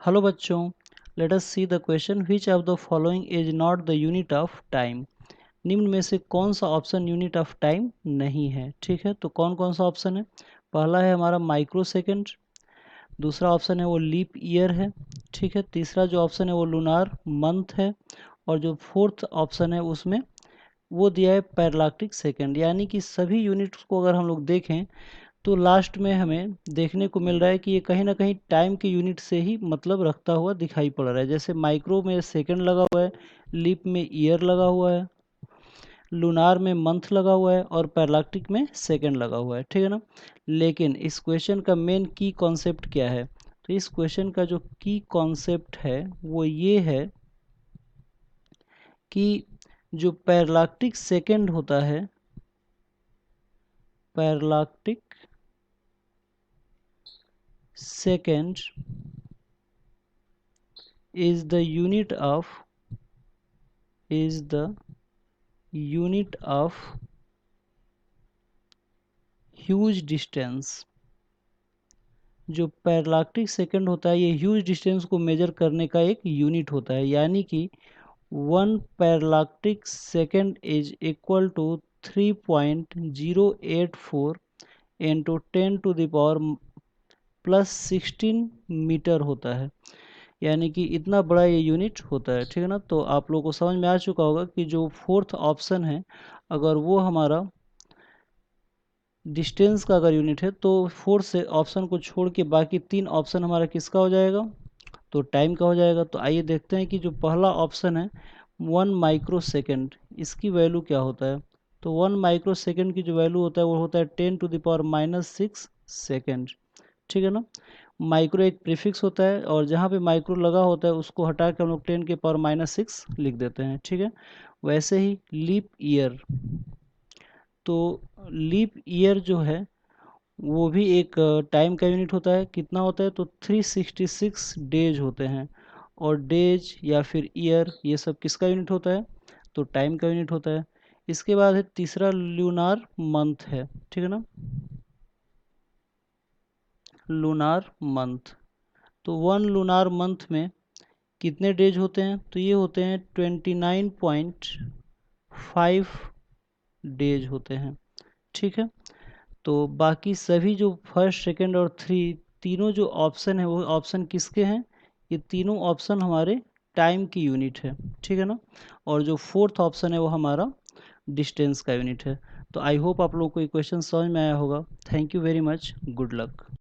Hello बच्चों, let us see the question which of the following is not the unit of time. निम्न में से कौन सा ऑप्शन यूनिट ऑफ टाइम नहीं है। ठीक है, तो कौन कौन सा ऑप्शन है। पहला है हमारा माइक्रो सेकेंड, दूसरा ऑप्शन है वो लीप ईयर है। ठीक है, तीसरा जो ऑप्शन है वो लूनार मंथ है, और जो फोर्थ ऑप्शन है उसमें वो दिया है पैरालैक्टिक सेकेंड। यानी कि सभी यूनिट्स को अगर हम लोग देखें तो लास्ट में हमें देखने को मिल रहा है कि ये कहीं ना कहीं टाइम के यूनिट से ही मतलब रखता हुआ दिखाई पड़ रहा है। जैसे माइक्रो में सेकंड लगा हुआ है, लीप में ईयर लगा हुआ है, लूनार में मंथ लगा हुआ है, और पैरालैक्टिक में सेकंड लगा हुआ है। ठीक है ना। लेकिन इस क्वेश्चन का मेन की कॉन्सेप्ट क्या है, तो इस क्वेश्चन का जो की कॉन्सेप्ट है वो ये है कि जो पैरालैक्टिक सेकंड होता है, parallactic second is the unit of huge distance. जो पैरालैक्टिक सेकंड होता है ये ह्यूज डिस्टेंस को मेजर करने का एक यूनिट होता है। यानी कि 1 parallactic second is equal to 3.084 into 10⁻+16 metre होता है। यानी कि इतना बड़ा ये यूनिट होता है। ठीक है ना। तो आप लोगों को समझ में आ चुका होगा कि जो फोर्थ ऑप्शन है अगर वो हमारा डिस्टेंस का अगर यूनिट है तो फोर्थ से ऑप्शन को छोड़ के बाकी तीन ऑप्शन हमारा किसका हो जाएगा, तो टाइम का हो जाएगा। तो आइए देखते हैं कि जो पहला ऑप्शन है 1 माइक्रो सेकेंड, इसकी वैल्यू क्या होता है। तो 1 माइक्रो सेकेंड की जो वैल्यू होता है वो होता है 10⁻⁻6 सेकेंड। ठीक है ना। माइक्रो एक प्रीफिक्स होता है और जहाँ पे माइक्रो लगा होता है उसको हटा के हम लोग 10⁻⁻6 लिख देते हैं। ठीक है। वैसे ही लीप ईयर, तो लीप ईयर जो है वो भी एक टाइम का यूनिट होता है। कितना होता है, तो 366 डेज होते हैं। और डेज या फिर ईयर ये सब किसका यूनिट होता है, तो टाइम का यूनिट होता है। इसके बाद है तीसरा लूनार मंथ है। ठीक है ना, लूनार मंथ। तो 1 लूनार मंथ में कितने डेज होते हैं, तो ये होते हैं 29.5 डेज होते हैं। ठीक है। तो बाकी सभी जो फर्स्ट सेकंड और तीनों जो ऑप्शन है वो ऑप्शन किसके हैं, ये तीनों ऑप्शन हमारे टाइम की यूनिट है। ठीक है ना। और जो फोर्थ ऑप्शन है वो हमारा डिस्टेंस का यूनिट है। तो आई होप आप लोगों को ये क्वेश्चन समझ में आया होगा। Thank you very much, good luck.